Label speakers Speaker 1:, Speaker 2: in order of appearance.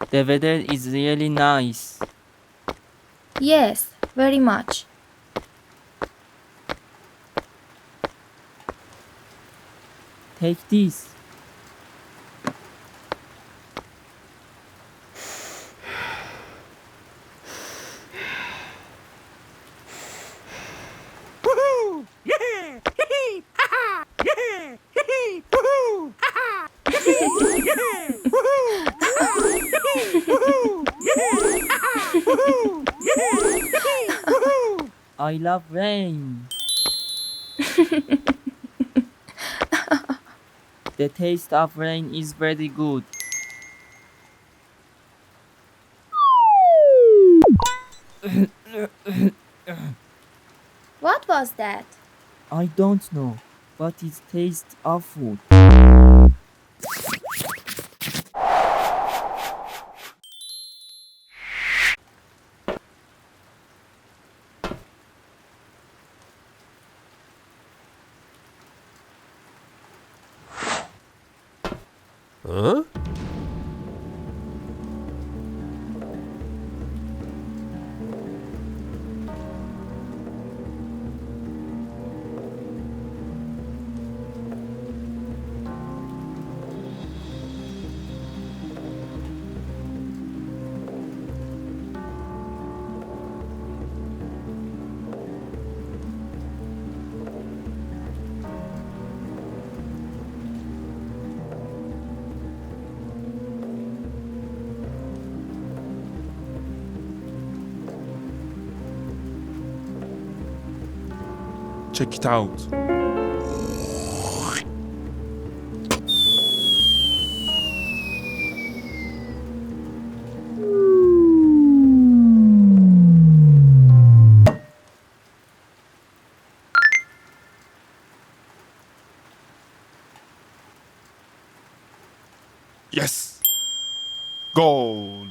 Speaker 1: The weather is really nice.
Speaker 2: Yes, very much.
Speaker 1: Take this. I love rain. The taste of rain is very good.
Speaker 2: What was that?
Speaker 1: I don't know, but it tastes awful.
Speaker 3: Huh?
Speaker 4: Check it out. Yes! Gold!